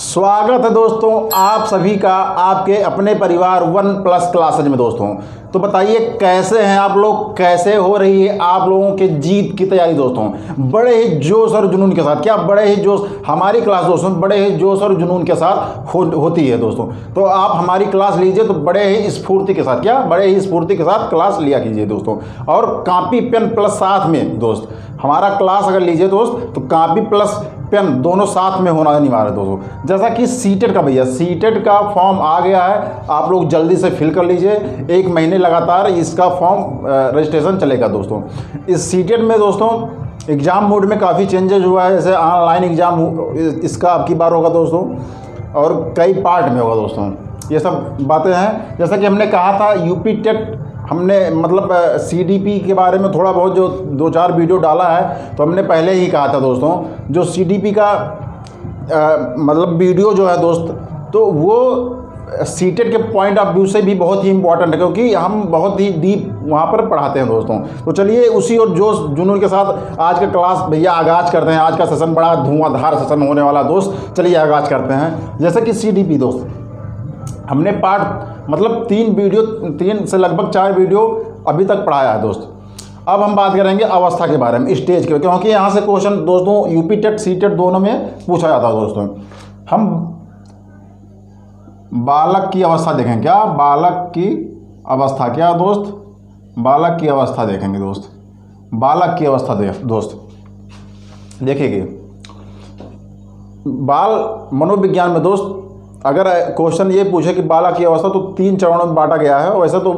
स्वागत है दोस्तों आप सभी का आपके अपने परिवार वन प्लस क्लासेज में। दोस्तों तो बताइए कैसे हैं आप लोग, कैसे हो रही है आप लोगों के जीत की तैयारी। दोस्तों बड़े ही जोश और जुनून के साथ, क्या बड़े ही जोश, हमारी क्लास दोस्तों बड़े ही जोश और जुनून के साथ होती है दोस्तों। तो आप हमारी क्लास लीजिए तो बड़े ही स्फूर्ति के साथ, क्या बड़े ही स्फूर्ति के साथ क्लास लिया कीजिए दोस्तों। और कापी पेन प्लस साथ में दोस्त, हमारा क्लास अगर लीजिए दोस्त तो कापी प्लस पेन दोनों साथ में होना अनिवार्य है दोस्तों। जैसा कि सीटेट का भैया सीटेट का फॉर्म आ गया है, आप लोग जल्दी से फिल कर लीजिए। 1 महीने लगातार इसका फॉर्म रजिस्ट्रेशन चलेगा दोस्तों। इस सीटेट में दोस्तों एग्ज़ाम मोड में काफ़ी चेंजेस हुआ है, जैसे ऑनलाइन एग्ज़ाम इसका अब की बार होगा दोस्तों, और कई पार्ट में होगा दोस्तों। ये सब बातें हैं। जैसा कि हमने कहा था यूपी टेट, हमने मतलब सीडीपी के बारे में थोड़ा बहुत जो 2-4 वीडियो डाला है, तो हमने पहले ही कहा था दोस्तों जो सीडीपी का मतलब वीडियो जो है दोस्त, तो वो सीटेट के पॉइंट ऑफ व्यू से भी बहुत ही इंपॉर्टेंट है, क्योंकि हम बहुत ही डीप वहाँ पर पढ़ाते हैं दोस्तों। तो चलिए उसी और जोश जुनून के साथ आज का क्लास भैया आगाज़ करते हैं। आज का सेशन बड़ा धुआंधार सेशन होने वाला दोस्त, चलिए आगाज़ करते हैं। जैसे कि सीडीपी दोस्त हमने पार्ट मतलब 3 से लगभग 4 वीडियो अभी तक पढ़ाया है दोस्त। अब हम बात करेंगे अवस्था के बारे में, स्टेज के, क्योंकि यहाँ से क्वेश्चन दोस्तों यूपी टेट सीटेट दोनों में पूछा जाता है दोस्तों। हम बालक की अवस्था देखेंगे, क्या बालक की अवस्था, क्या दोस्त बालक की अवस्था देखेंगे दोस्त। बालक की अवस्था दोस्त देखिए, बाल मनोविज्ञान में दोस्त अगर क्वेश्चन ये पूछे कि बालक की अवस्था, तो 3 चरणों में बांटा गया है। वैसे तो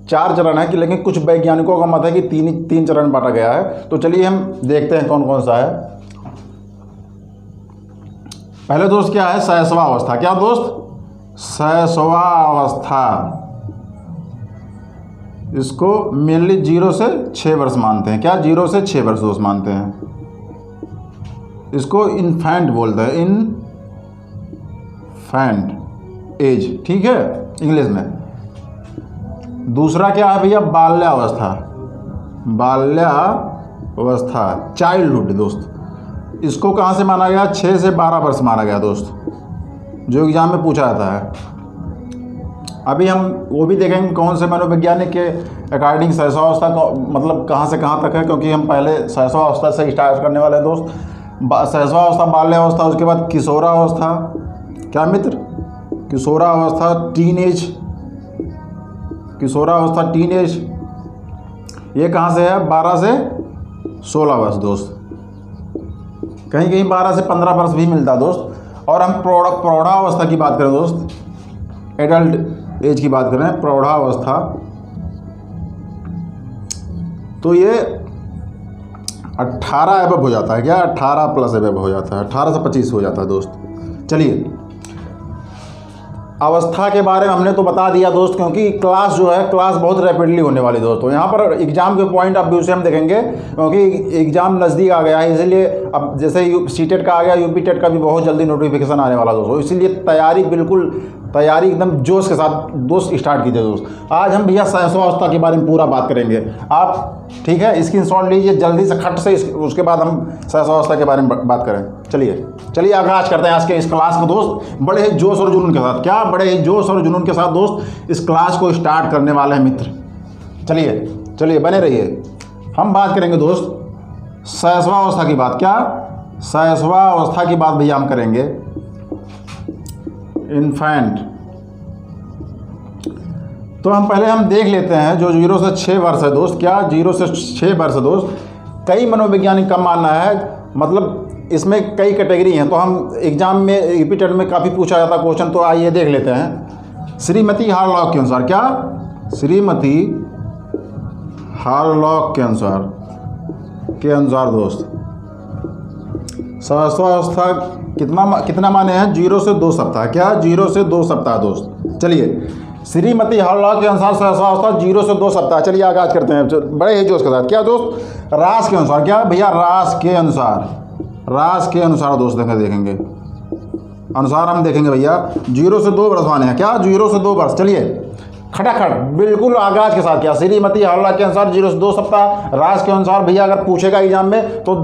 4 चरण है कि, लेकिन कुछ वैज्ञानिकों का मत है कि 3 चरण में बांटा गया है। तो चलिए हम देखते हैं कौन कौन सा है। पहले दोस्त क्या है, शैशवा अवस्था, क्या दोस्त शैशवा अवस्था। इसको मेनली 0 से 6 वर्ष मानते हैं, क्या 0 से 6 वर्ष दोस्त मानते हैं। इसको इन्फेंट बोलते हैं, इन्फेंट एज, ठीक है इंग्लिश में। दूसरा क्या है भैया, बाल्यावस्था, बाल्यावस्था चाइल्डहुड दोस्त। इसको कहाँ से माना गया, 6 से 12 वर्ष माना गया दोस्त, जो एग्जाम में पूछा जाता है। अभी हम वो भी देखेंगे कौन से मनोवैज्ञानिक के अकॉर्डिंग शैशवावस्था का मतलब कहाँ से कहाँ तक है, क्योंकि हम पहले शैशवावस्था से स्टार्ट करने वाले हैं दोस्त। शैशवावस्था, बाल्यावस्था, उसके बाद किशोरावस्था, क्या मित्र, किशोरावस्था, टीनेज, किशोरावस्था टीनेज, ये कहाँ से है, 12 से 16 वर्ष दोस्त। कहीं कहीं 12 से 15 वर्ष भी मिलता है दोस्त। और हम प्रौढ़ावस्था की बात करें दोस्त, एडल्ट एज की बात करें, प्रौढ़ावस्था, तो ये 18 एबव हो जाता है, क्या 18 प्लस एबव हो जाता है, 18 से 25 हो जाता है दोस्त। चलिए अवस्था के बारे में हमने तो बता दिया दोस्त, क्योंकि क्लास जो है क्लास बहुत रैपिडली होने वाली दोस्तों। यहाँ पर एग्जाम के पॉइंट ऑफ व्यू से हम देखेंगे, क्योंकि एग्जाम नज़दीक आ गया है, इसलिए अब जैसे सीटेट का आ गया, यूपी टेट का भी बहुत जल्दी नोटिफिकेशन आने वाला दोस्तों। इसीलिए तैयारी एकदम जोश के साथ दोस्त स्टार्ट कीजिए दोस्त। आज हम भैया शैशवावस्था के बारे में पूरा बात करेंगे, आप ठीक है स्क्रीनशॉट लीजिए जल्दी से खट से, उसके बाद हम शैशवावस्था के बारे में बात करें। चलिए आगाज करते हैं आज के इस क्लास को दोस्त, बड़े ही जोश और जुनून के साथ, क्या बड़े ही जोश और जुनून के साथ दोस्त इस क्लास को स्टार्ट करने वाले हैं मित्र। चलिए बने रहिए। हम बात करेंगे दोस्त शैशवावस्था की बात, क्या शैशवावस्था की बात भैया हम करेंगे, इन्फेंट। तो हम पहले देख लेते हैं जो 0 से 6 वर्ष है दोस्त, क्या 0 से 6 वर्ष है दोस्त। कई मनोवैज्ञानिक का मानना है, मतलब इसमें कई कैटेगरी हैं, तो हम एग्जाम में यूपी टेट में काफ़ी पूछा जाता क्वेश्चन, तो आइए देख लेते हैं। श्रीमती हार्लॉक के अनुसार, क्या श्रीमती हार्लॉक के अनुसार दोस्त शैशवावस्था कितना माने हैं, 0 से 2 सप्ताह, क्या 0 से 2 सप्ताह दोस्त। चलिए श्रीमती हार्लॉक के अनुसार शैशवावस्था 0 से 2 सप्ताह। चलिए आगाज करते हैं बड़े ही जोश के साथ, क्या दोस्त रास के अनुसार, क्या भैया रास के अनुसार दोस्त देखेंगे अनुसार हम देखेंगे भैया 0 से 2 वर्ष माने हैं, क्या 0 से 2 वर्ष। चलिए खटाखट बिल्कुल आगाज के साथ, क्या श्रीमती हार्लॉक के अनुसार 0 से 2 सप्ताह, राज के अनुसार भैया अगर पूछेगा एग्जाम में तो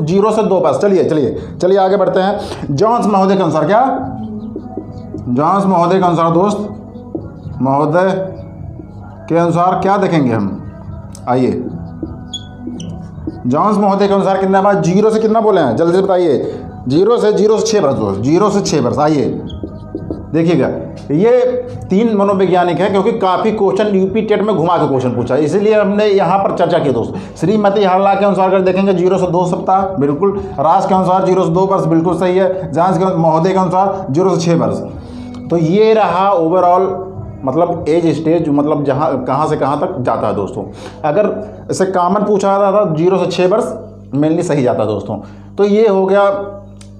0 से 2 वर्ष। चलिए आगे बढ़ते हैं। जॉन्स महोदय के अनुसार, क्या जॉन्स महोदय के अनुसार दोस्त, महोदय के अनुसार क्या देखेंगे हम, आइए जॉन्स महोदय के अनुसार कितना बार 0 से कितना बोले हैं, जल्दी से बताइए। 0 से 6 वर्ष दोस्त, 0 से 6 वर्ष। आइए देखिएगा, ये 3 मनोवैज्ञानिक है, क्योंकि काफ़ी क्वेश्चन यूपी टेट में घुमा के क्वेश्चन पूछा है, इसीलिए हमने यहाँ पर चर्चा की दोस्त। श्रीमती हरला के अनुसार अगर देखेंगे 0 से 2 सप्ताह, बिल्कुल। राज के अनुसार 0 से 2 वर्ष, बिल्कुल सही है। जॉन्स के महोदय के अनुसार 0 से 6 वर्ष। तो ये रहा ओवरऑल मतलब एज स्टेज, मतलब जहाँ कहाँ से कहाँ तक जाता है दोस्तों। अगर इसे कॉमन पूछा जाता था 0 से 6 वर्ष मेनली सही जाता है दोस्तों। तो ये हो गया,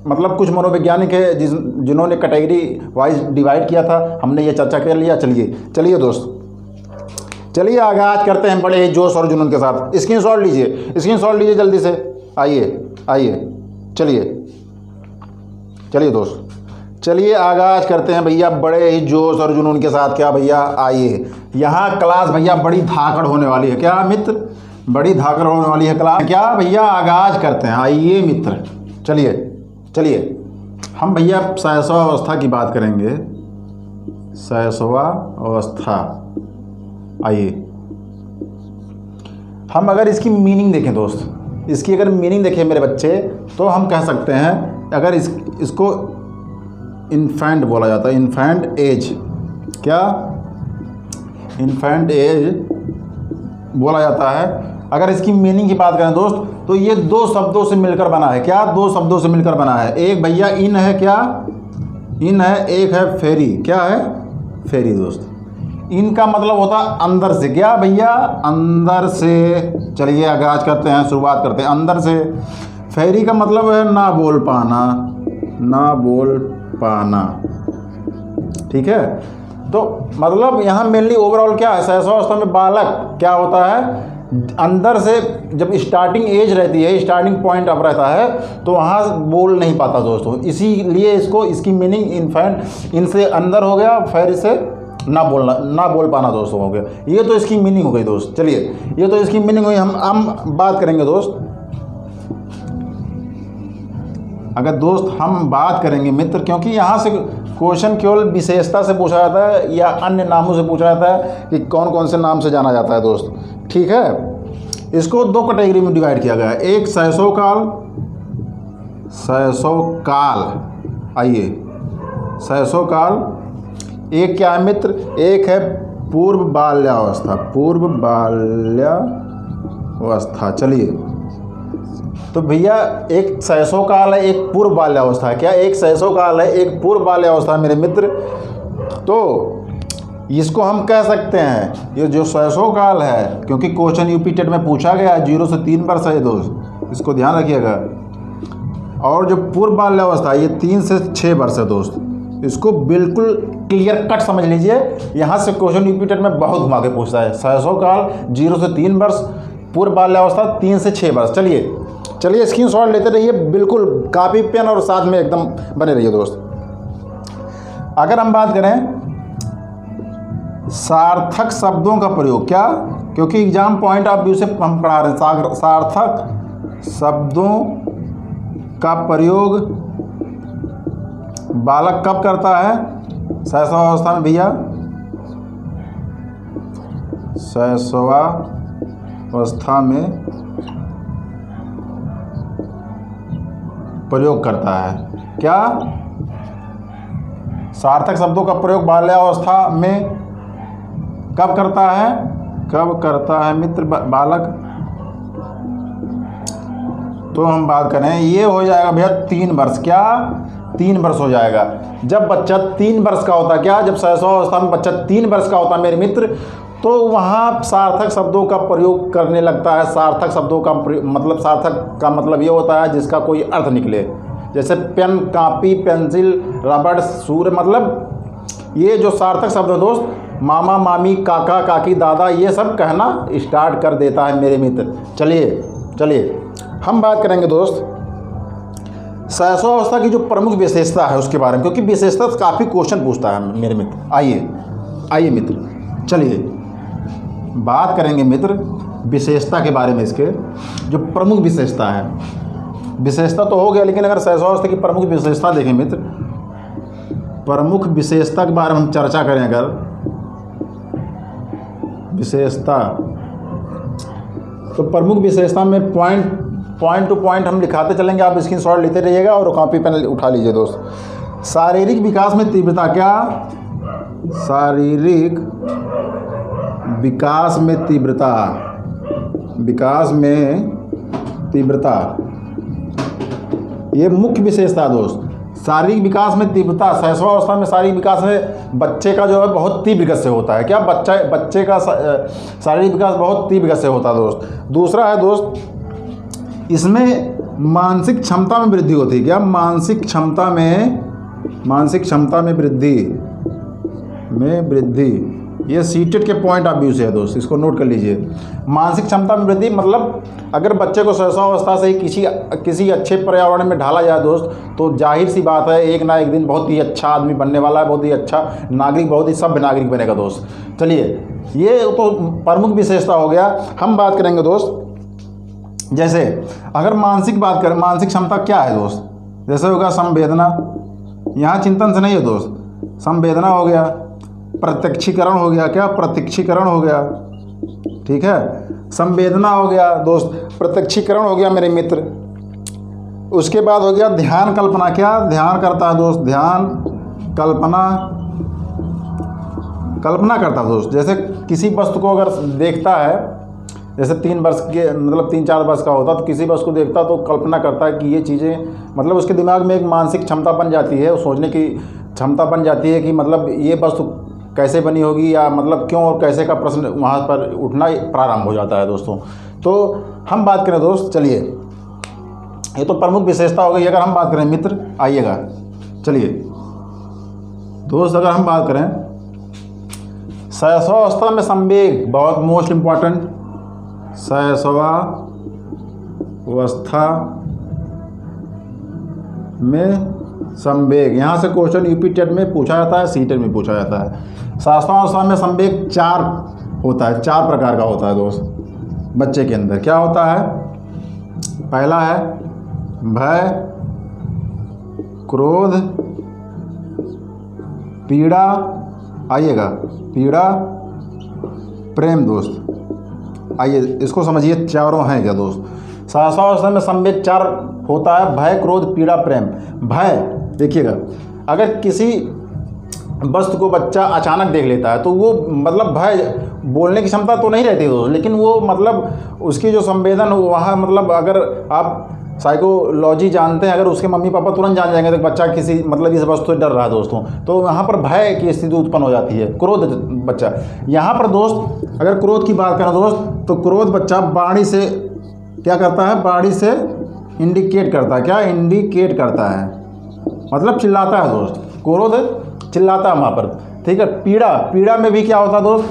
मतलब कुछ मनोवैज्ञानिक है जिन्होंने कैटेगरी वाइज डिवाइड किया था, हमने ये चर्चा कर लिया। चलिए दोस्त, चलिए आगाज करते हैं बड़े ही जोश और जुनून के साथ। स्क्रीनशॉट लीजिए जल्दी से। आइए चलिए दोस्त, चलिए आगाज करते हैं भैया बड़े ही जोश और जुनून के साथ। क्या भैया, आइए यहाँ क्लास भैया बड़ी धाकड़ होने वाली है। क्या मित्र, बड़ी धाकड़ होने वाली है क्लास। क्या भैया, आगाज करते हैं। आइए मित्र, चलिए हम भैया शैशव अवस्था की बात करेंगे। शैशव अवस्था, आइए हम अगर इसकी मीनिंग देखें दोस्त, इसकी अगर मीनिंग देखें मेरे बच्चे, तो हम कह सकते हैं, अगर इसको इन्फेंट बोला जाता है, इन्फेंट एज। क्या, इन्फेंट एज बोला जाता है। अगर इसकी मीनिंग की बात करें दोस्त, तो ये 2 शब्दों से मिलकर बना है। क्या, 2 शब्दों से मिलकर बना है। एक भैया इन है, क्या इन है, एक है फेरी। क्या है, फेरी दोस्त। इनका मतलब होता है अंदर से। क्या भैया, अंदर से। चलिए आगाज करते हैं, शुरुआत करते हैं अंदर से। फेरी का मतलब है ना बोल पाना, ठीक है। तो मतलब यहाँ मेनली ओवरऑल क्या है, शैशवावस्था में बालक क्या होता है, अंदर से जब स्टार्टिंग एज रहती है, स्टार्टिंग पॉइंट अप रहता है, तो वहाँ बोल नहीं पाता दोस्तों। इसीलिए इसकी मीनिंग इन्फेंट, इनसे अंदर हो गया, फेरी से ना बोल पाना दोस्तों हो गया। ये तो इसकी मीनिंग हो गई दोस्त। चलिए, ये तो इसकी मीनिंग हुई। हम बात करेंगे दोस्त, अगर दोस्त हम बात करेंगे मित्र, क्योंकि यहाँ से क्वेश्चन केवल विशेषता से पूछा जाता है या अन्य नामों से पूछा जाता है कि कौन कौन से नाम से जाना जाता है दोस्त, ठीक है। इसको 2 कैटेगरी में डिवाइड किया गया है। एक शैशव काल, आइए शैशव काल। एक क्या है मित्र, एक है पूर्व बाल्यावस्था। चलिए, तो भैया एक शैशव काल है, एक पूर्व बाल्यावस्था है। क्या, एक शैशव काल है, एक पूर्व बाल्यावस्था है मेरे मित्र। तो इसको हम कह सकते हैं, ये जो शैशव काल है, क्योंकि क्वेश्चन यूपी टेट में पूछा गया है, 0 से 3 वर्ष है दोस्त, इसको ध्यान रखिएगा। और जो पूर्व बाल्यावस्था है, ये 3 से 6 वर्ष है दोस्त। इसको बिल्कुल क्लियर कट समझ लीजिए। यहाँ से क्वेश्चन यूपी टेट में बहुत घुमा के पूछता है। शैशव काल 0 से 3 वर्ष, पूर्व बाल्यावस्था 3 से 6 वर्ष। चलिए स्क्रीनशॉट लेते रहिए, बिल्कुल कॉपी पेन और साथ में एकदम बने रहिए दोस्त। अगर हम बात करें सार्थक शब्दों का प्रयोग, क्या, क्योंकि एग्जाम पॉइंट ऑफ व्यू से हम पढ़ा रहे हैं, सार्थक शब्दों का प्रयोग बालक कब करता है, शैशवावस्था में भैया, शैशवावस्था में प्रयोग करता है। क्या, सार्थक शब्दों का प्रयोग बाल्यावस्था में कब करता है मित्र बालक। तो हम बात करें, ये हो जाएगा भैया 3 वर्ष। क्या, 3 वर्ष हो जाएगा जब बच्चा 3 वर्ष का होता है। क्या, जब शैशवावस्था में बच्चा 3 वर्ष का होता है मेरे मित्र, तो वहाँ सार्थक शब्दों का प्रयोग करने लगता है। सार्थक शब्दों का मतलब, सार्थक का मतलब ये होता है जिसका कोई अर्थ निकले, जैसे पेन, कॉपी, पेंसिल, रबड़, सूर्य। मतलब ये जो सार्थक शब्द है दोस्त, मामा, मामी, काका, काकी, दादा, ये सब कहना स्टार्ट कर देता है मेरे मित्र। चलिए हम बात करेंगे दोस्त शैशवावस्था की जो प्रमुख विशेषता है उसके बारे में, क्योंकि विशेषता काफ़ी क्वेश्चन पूछता है मेरे मित्र। आइए मित्र, चलिए बात करेंगे मित्र विशेषता के बारे में। इसके जो प्रमुख विशेषता है, विशेषता तो हो गया, लेकिन अगर शैशवावस्था की प्रमुख विशेषता देखें मित्र, प्रमुख विशेषता के बारे में हम चर्चा करें, अगर विशेषता, तो प्रमुख विशेषता में पॉइंट टू पॉइंट हम लिखाते चलेंगे, आप स्क्रीनशॉट लेते रहिएगा और कॉपी पेन उठा लीजिए दोस्त। शारीरिक विकास में तीव्रता, क्या शारीरिक विकास में तीव्रता, विकास में तीव्रता, ये मुख्य विशेषता दोस्त। शारीरिक विकास में तीव्रता, शैशवावस्था में शारीरिक विकास में बच्चे का जो है बहुत तीव्र गति से होता है, क्या बच्चे का शारीरिक विकास बहुत तीव्र गति से होता है दोस्त। दूसरा है दोस्त, इसमें मानसिक क्षमता में वृद्धि होती है, क्या मानसिक क्षमता में वृद्धि, ये सीटेट के पॉइंट ऑफ व्यू से है दोस्त, इसको नोट कर लीजिए। मानसिक क्षमता में वृद्धि मतलब अगर बच्चे को शैशवावस्था से ही किसी अच्छे पर्यावरण में ढाला जाए दोस्त, तो जाहिर सी बात है एक ना एक दिन बहुत ही अच्छा आदमी बनने वाला है, बहुत ही अच्छा नागरिक, बहुत ही सभ्य नागरिक बनेगा दोस्त। चलिए, ये तो प्रमुख विशेषता हो गया। हम बात करेंगे दोस्त, जैसे अगर बात करें, मानसिक क्षमता क्या है दोस्त, जैसे होगा संवेदना, यहाँ चिंतन से नहीं है दोस्त, संवेदना हो गया, प्रत्यक्षीकरण हो गया, क्या प्रत्यक्षीकरण हो गया, ठीक है, संवेदना हो गया दोस्त, प्रत्यक्षीकरण हो गया मेरे मित्र। उसके बाद हो गया ध्यान कल्पना, क्या ध्यान करता है दोस्त, ध्यान कल्पना करता है दोस्त। जैसे किसी वस्तु को अगर देखता है, जैसे 3 वर्ष के मतलब 3-4 वर्ष का होता, तो किसी वस्तु को देखता तो कल्पना करता है कि ये चीज़ें, मतलब उसके दिमाग में एक मानसिक क्षमता बन जाती है, सोचने की क्षमता बन जाती है कि मतलब ये वस्तु कैसे बनी होगी, या मतलब क्यों और कैसे का प्रश्न वहाँ पर उठना प्रारंभ हो जाता है दोस्तों। तो हम बात करें दोस्त, चलिए ये तो प्रमुख विशेषता हो गई। अगर हम बात करें मित्र, आइएगा, चलिए दोस्त, अगर हम बात करें शैशवावस्था में संवेग, बहुत मोस्ट इम्पॉर्टेंट, शैशवावस्था में संवेग, यहाँ से क्वेश्चन यूपी टेट में पूछा जाता है, सीटेट में पूछा जाता है। शैशवावस्था में संवेग 4 होता है, 4 प्रकार का होता है दोस्त बच्चे के अंदर। क्या होता है? पहला है भय, क्रोध, पीड़ा, आइएगा, पीड़ा, प्रेम दोस्त। आइए इसको समझिए, चारों हैं क्या दोस्त। शैशवावस्था में संवेग 4 होता है, भय, क्रोध, पीड़ा, प्रेम। भय, देखिएगा, अगर किसी वस्तु को बच्चा अचानक देख लेता है तो वो मतलब भय, बोलने की क्षमता तो नहीं रहती दोस्त, लेकिन वो मतलब उसकी जो संवेदन वहाँ, मतलब अगर आप साइकोलॉजी जानते हैं, अगर उसके मम्मी पापा तुरंत जान जाएंगे तो बच्चा किसी मतलब इस वस्तु से डर रहा है दोस्तों, तो यहाँ पर भय की स्थिति उत्पन्न हो जाती है। क्रोध बच्चा, यहाँ पर दोस्त अगर क्रोध की बात करें दोस्त, तो क्रोध बच्चा वाणी से क्या करता है, वाणी से इंडिकेट करता है, क्या इंडिकेट करता है, मतलब चिल्लाता है दोस्त। क्रोध चिल्लाता है वहाँ पर, ठीक है। पीड़ा में भी क्या होता है दोस्त,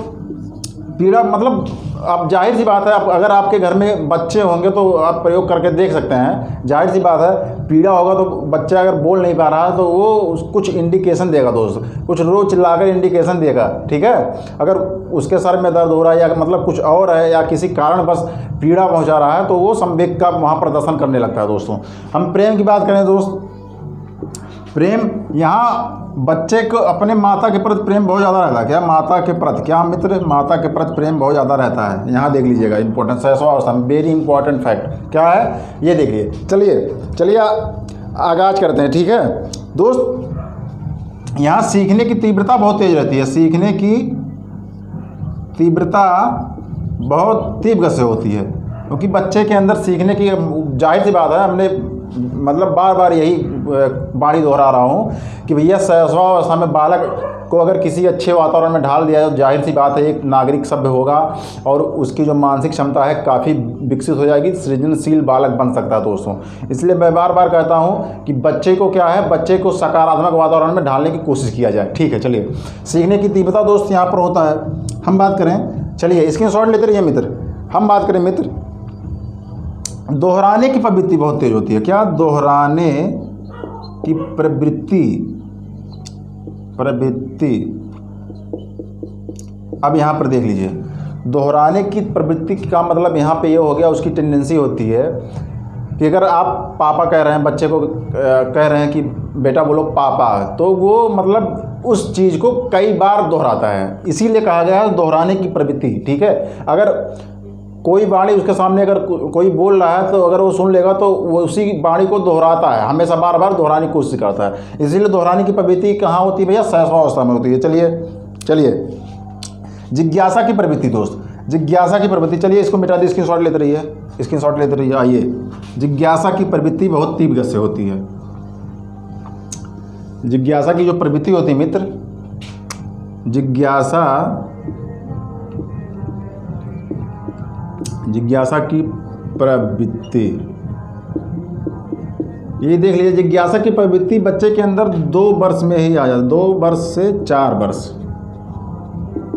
पीड़ा मतलब आप जाहिर सी बात है, आप अगर आपके घर में बच्चे होंगे तो आप प्रयोग करके देख सकते हैं, जाहिर सी बात है पीड़ा होगा तो बच्चा अगर बोल नहीं पा रहा है तो वो कुछ इंडिकेशन देगा दोस्त, कुछ रोज चिल्लाकर इंडिकेशन देगा, ठीक है। अगर उसके सर में दर्द हो रहा है या मतलब कुछ और है या किसी कारण बस पीड़ा पहुंचा रहा है तो वो संवेग का वहाँ प्रदर्शन करने लगता है दोस्तों। हम प्रेम की बात करें दोस्त, प्रेम, यहाँ बच्चे को अपने माता के प्रति प्रेम बहुत ज़्यादा रहता है, क्या माता के प्रति, क्या मित्र, माता के प्रति प्रेम बहुत ज़्यादा रहता है। यहाँ देख लीजिएगा, इंपॉर्टेंट शैशवावस्था में वेरी इंपॉर्टेंट फैक्ट क्या है ये देखिए। चलिए आगाज करते हैं, ठीक है दोस्त। यहाँ सीखने की तीव्रता बहुत तेज रहती है, सीखने की तीव्रता बहुत तीव्र से होती है, क्योंकि बच्चे के अंदर सीखने की, जाहिर सी बात है, हमने मतलब बार बार यही बाणी दोहरा रहा हूँ कि भैया शैशवावस्था में बालक को अगर किसी अच्छे वातावरण में ढाल दिया जाए तो जाहिर सी बात है एक नागरिक सभ्य होगा और उसकी जो मानसिक क्षमता है काफ़ी विकसित हो जाएगी, सृजनशील बालक बन सकता है दोस्तों। इसलिए मैं बार बार कहता हूँ कि बच्चे को क्या है, बच्चे को सकारात्मक वातावरण में ढालने की कोशिश किया जाए, ठीक है। चलिए, सीखने की तीव्रता दोस्त यहाँ पर होता है। हम बात करें, चलिए स्क्रीनशॉट लेते रहिए मित्र। हम बात करें मित्र, दोहराने की प्रवृत्ति बहुत तेज होती है, क्या दोहराने की प्रवृत्ति। अब यहाँ पर देख लीजिए, दोहराने की प्रवृत्ति का मतलब यहाँ पे ये हो गया, उसकी टेंडेंसी होती है कि अगर आप पापा कह रहे हैं, बच्चे को कह रहे हैं कि बेटा बोलो पापा, तो वो मतलब उस चीज़ को कई बार दोहराता है, इसीलिए कहा गया है दोहराने की प्रवृत्ति। ठीक है, अगर कोई वाणी उसके सामने अगर कोई बोल रहा है तो अगर वो सुन लेगा तो वो उसी वाणी को दोहराता है, हमेशा बार बार दोहराने की कोशिश करता है। इसीलिए दोहराने की प्रवृत्ति कहाँ होती है भैया? सहस्रावस्था में होती है। चलिए जिज्ञासा की प्रवृत्ति दोस्त, जिज्ञासा की प्रवृत्ति, चलिए इसको मिटा दी, स्क्रीनशॉट लेते रहिए। आइए, जिज्ञासा की प्रवृत्ति बहुत तीव्र से होती है। जिज्ञासा की जो प्रवृत्ति होती है मित्र, जिज्ञासा की प्रवृत्ति, ये देख लीजिए, जिज्ञासा की प्रवृत्ति बच्चे के अंदर 2 वर्ष में ही आ जाती है, 2 वर्ष से 4 वर्ष।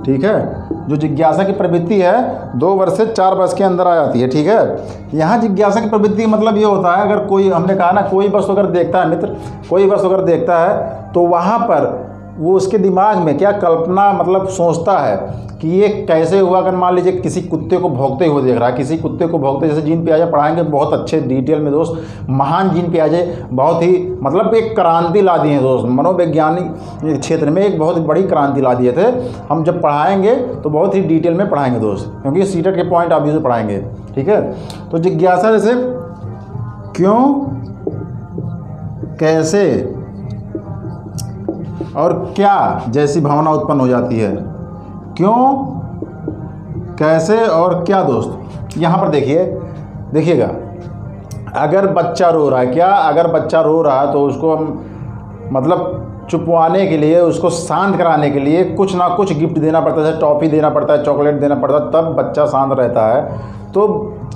ठीक है, जो जिज्ञासा की प्रवृत्ति है 2 वर्ष से 4 वर्ष के अंदर आ जाती है। ठीक है, यहाँ जिज्ञासा की प्रवृत्ति मतलब ये होता है, अगर कोई, हमने कहा ना, कोई वस्तु अगर देखता है मित्र, कोई वस्तु अगर देखता है तो वहाँ पर वो उसके दिमाग में क्या कल्पना मतलब सोचता है कि ये कैसे हुआ। अगर मान लीजिए किसी कुत्ते को भौंकते हुए देख रहा है, किसी कुत्ते को भौंकते, जैसे जीन पियाजे पढ़ाएंगे बहुत अच्छे डिटेल में दोस्त, महान जीन पियाजे, बहुत ही मतलब एक क्रांति ला दिए हैं दोस्त, मनोवैज्ञानिक क्षेत्र में एक बहुत बड़ी क्रांति ला दिए थे। हम जब पढ़ाएंगे तो बहुत ही डिटेल में पढ़ाएंगे दोस्त, क्योंकि सीटेट के पॉइंट ऑफ व्यू से पढ़ाएंगे। ठीक है, तो जिज्ञासा जैसे क्यों, कैसे और क्या जैसी भावना उत्पन्न हो जाती है। क्यों, कैसे और क्या दोस्त। यहाँ पर देखिएगा, अगर बच्चा रो रहा है, क्या अगर बच्चा रो रहा है तो उसको हम मतलब चुपवाने के लिए, उसको शांत कराने के लिए कुछ ना कुछ गिफ्ट देना पड़ता है, जैसे टॉफ़ी देना पड़ता है, चॉकलेट देना पड़ता है, तब बच्चा शांत रहता है। तो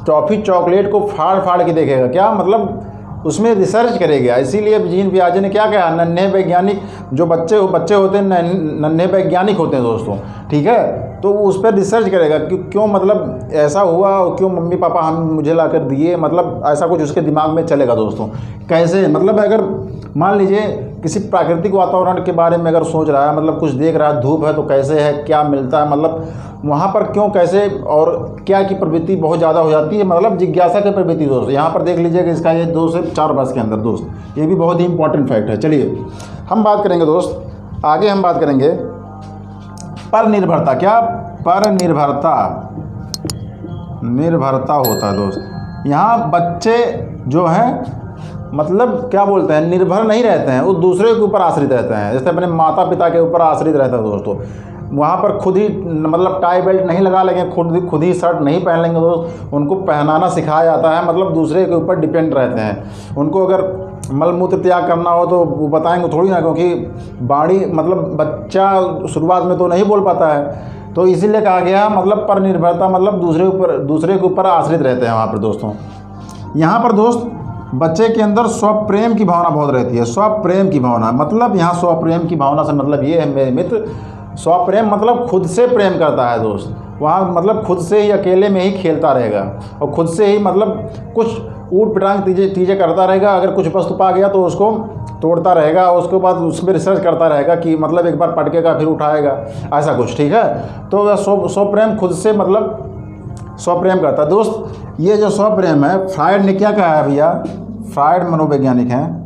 टॉफ़ी चॉकलेट को फाड़ के देखेगा, क्या मतलब उसमें रिसर्च करेगा। इसीलिए जीन पियाजे ने क्या कहा, नन्हे वैज्ञानिक जो बच्चे होते हैं, नन्हे वैज्ञानिक होते हैं दोस्तों। ठीक है, तो उस पर रिसर्च करेगा कि क्यों मतलब ऐसा हुआ, क्यों मम्मी पापा मुझे ला कर दिए, मतलब ऐसा कुछ उसके दिमाग में चलेगा दोस्तों। कैसे मतलब, अगर मान लीजिए किसी प्राकृतिक वातावरण के बारे में अगर सोच रहा है, मतलब कुछ देख रहा है, धूप है तो कैसे है, क्या मिलता है, मतलब वहाँ पर क्यों, कैसे और क्या की प्रवृत्ति बहुत ज़्यादा हो जाती है, मतलब जिज्ञासा की प्रवृत्ति दोस्त। यहाँ पर देख लीजिएगा इसका ये 2 से 4 वर्ष के अंदर दोस्त, ये भी बहुत ही इंपॉर्टेंट फैक्ट है। चलिए हम बात करेंगे दोस्त, आगे हम बात करेंगे पर निर्भरता। क्या पर निर्भरता होता है दोस्त। यहाँ बच्चे जो हैं मतलब क्या बोलते हैं, निर्भर नहीं रहते हैं, वो दूसरे के ऊपर आश्रित रहते हैं। जैसे अपने माता पिता के ऊपर आश्रित रहता है दोस्तों, वहाँ पर खुद ही मतलब टाई बेल्ट नहीं लगा लेंगे, खुद ही शर्ट नहीं पहन लेंगे दोस्त, उनको पहनाना सिखाया जाता है, मतलब दूसरे के ऊपर डिपेंड रहते हैं। उनको अगर मलमूत्र त्याग करना हो तो वो बताएंगे थोड़ी ना, क्योंकि बाणी मतलब बच्चा शुरुआत में तो नहीं बोल पाता है। तो इसीलिए कहा गया मतलब पर निर्भरता, मतलब दूसरे के ऊपर आश्रित रहते हैं वहाँ पर दोस्तों। यहाँ पर दोस्त बच्चे के अंदर स्वप्रेम की भावना बहुत रहती है। स्वप्रेम की भावना मतलब, यहाँ स्वप्रेम की भावना से मतलब ये है मेरे मित्र, स्वप्रेम मतलब खुद से प्रेम करता है दोस्त। वहाँ मतलब खुद से ही अकेले में ही खेलता रहेगा और खुद से ही मतलब कुछ ऊट पिटांग चीज़ें करता रहेगा। अगर कुछ वस्तु पा गया तो उसको तोड़ता रहेगा, उसके बाद उसमें रिसर्च करता रहेगा कि मतलब एक बार पटकेगा फिर उठाएगा, ऐसा कुछ। ठीक है, तो स्वप्रेम खुद से मतलब स्वप्रेम करता है दोस्त। ये जो स्वप्रेम है, फ्रायड ने क्या कहा है भैया, फ्रायड मनोवैज्ञानिक हैं,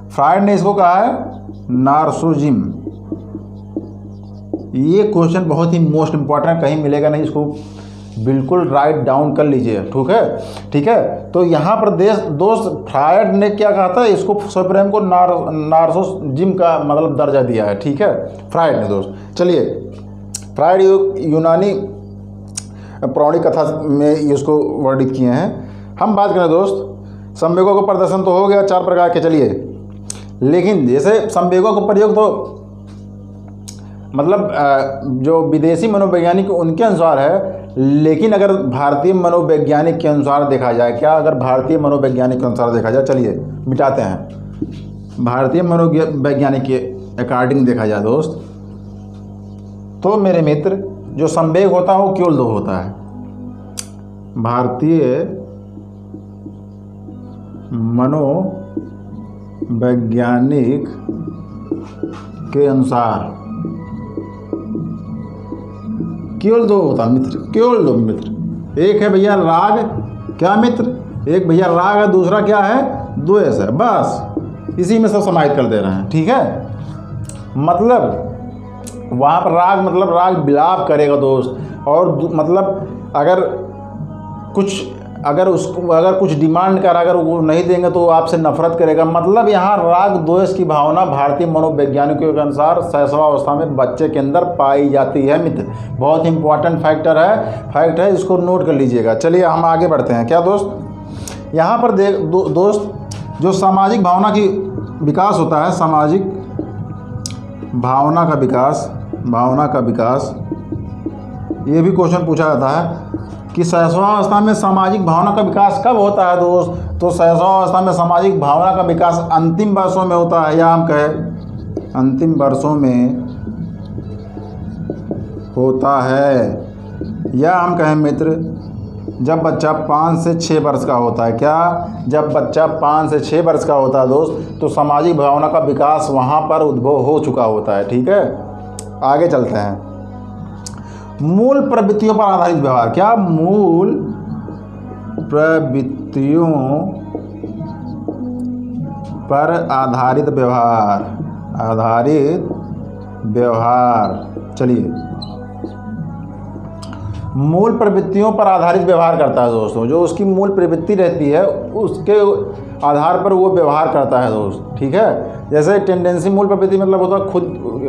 फ्रायड ने इसको कहा है नार्सिसिज्म। ये क्वेश्चन बहुत ही मोस्ट इम्पॉर्टेंट, कहीं मिलेगा नहीं, इसको बिल्कुल राइट डाउन कर लीजिए। ठीक है, तो यहाँ पर दोस्त फ्रायड ने क्या कहा था, इसको स्वप्रेम को नार्सिसिज्म का मतलब दर्जा दिया है। ठीक है, फ्रायड ने दोस्त। चलिए, फ्रायड यूनानी पौराणिक कथा में इसको वर्णित किए हैं। हम बात करें दोस्त, संवेगों का प्रदर्शन तो हो गया 4 प्रकार के। चलिए, लेकिन जैसे संवेगों का प्रयोग तो मतलब जो विदेशी मनोवैज्ञानिक उनके अनुसार है, लेकिन अगर भारतीय मनोवैज्ञानिक के अनुसार देखा जाए, क्या अगर भारतीय मनोवैज्ञानिक के अनुसार देखा जाए, चलिए मिटाते हैं। भारतीय मनोवैज्ञानिक के अकॉर्डिंग देखा जाए दोस्त, तो मेरे मित्र जो संवेग होता है वो केवल 2 होता है। भारतीय मनोवैज्ञानिक के अनुसार केवल 2 होता है मित्र, केवल 2 मित्र। एक है भैया राग, क्या मित्र, एक भैया राग है, दूसरा क्या है, द्वेष है, बस इसी में सब समाहित कर दे रहे हैं। ठीक है, मतलब वहाँ पर राग मतलब राग विलाप करेगा दोस्त, और मतलब अगर कुछ डिमांड कर, अगर वो नहीं देंगे तो वो आपसे नफरत करेगा। मतलब यहाँ राग द्वेष की भावना भारतीय मनोवैज्ञानिकों के अनुसार शैशवावस्था में बच्चे के अंदर पाई जाती है मित्र। बहुत इंपॉर्टेंट फैक्ट है, इसको नोट कर लीजिएगा। चलिए हम आगे बढ़ते हैं। क्या दोस्त, यहाँ पर दोस्त जो सामाजिक भावना की विकास होता है, सामाजिक भावना का विकास, ये भी क्वेश्चन पूछा जाता है कि शैशवावस्था में सामाजिक भावना का विकास कब होता है दोस्त। तो शैशवावस्था में सामाजिक भावना का विकास अंतिम वर्षों में होता है, या हम कहें अंतिम वर्षों में होता है, या हम कहें मित्र जब बच्चा 5 से 6 वर्ष का होता है। क्या, जब बच्चा 5 से 6 वर्ष का होता है दोस्त, तो सामाजिक भावना का विकास वहाँ पर उद्भव हो चुका होता है। ठीक है, आगे चलते हैं। मूल प्रवृत्तियों पर आधारित व्यवहार। क्या, मूल प्रवृत्तियों पर आधारित व्यवहार। चलिए, मूल प्रवृत्तियों पर आधारित व्यवहार करता है दोस्तों। जो उसकी मूल प्रवृत्ति रहती है उसके आधार पर वो व्यवहार करता है दोस्त। ठीक है, जैसे टेंडेंसी, मूल प्रवृत्ति मतलब होता है खुद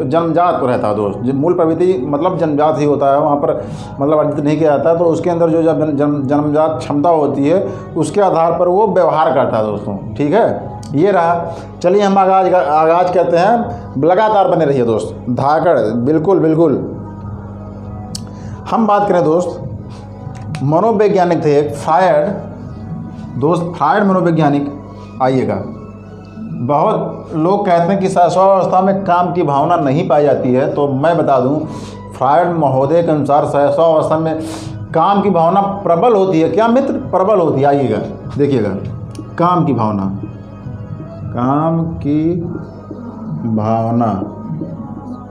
जन्मजात को रहता है दोस्त। मूल प्रवृत्ति मतलब जन्मजात ही होता है, वहाँ पर मतलब अर्जित नहीं किया जाता है। तो उसके अंदर जो जन्मजात क्षमता होती है उसके आधार पर वो व्यवहार करता है दोस्तों। ठीक है, ये रहा। चलिए हम आगाज करते हैं। लगातार बने रहिए दोस्त, धाकड़, बिल्कुल। हम बात करें दोस्त, मनोवैज्ञानिक थे एक फ्रायड मनोवैज्ञानिक। आइएगा, बहुत लोग कहते हैं कि शैशवावस्था में काम की भावना नहीं पाई जाती है, तो मैं बता दूं, फ्रायड महोदय के अनुसार शैशवावस्था में काम की भावना प्रबल होती है। क्या मित्र, प्रबल होती है। आइएगा देखिएगा, काम की भावना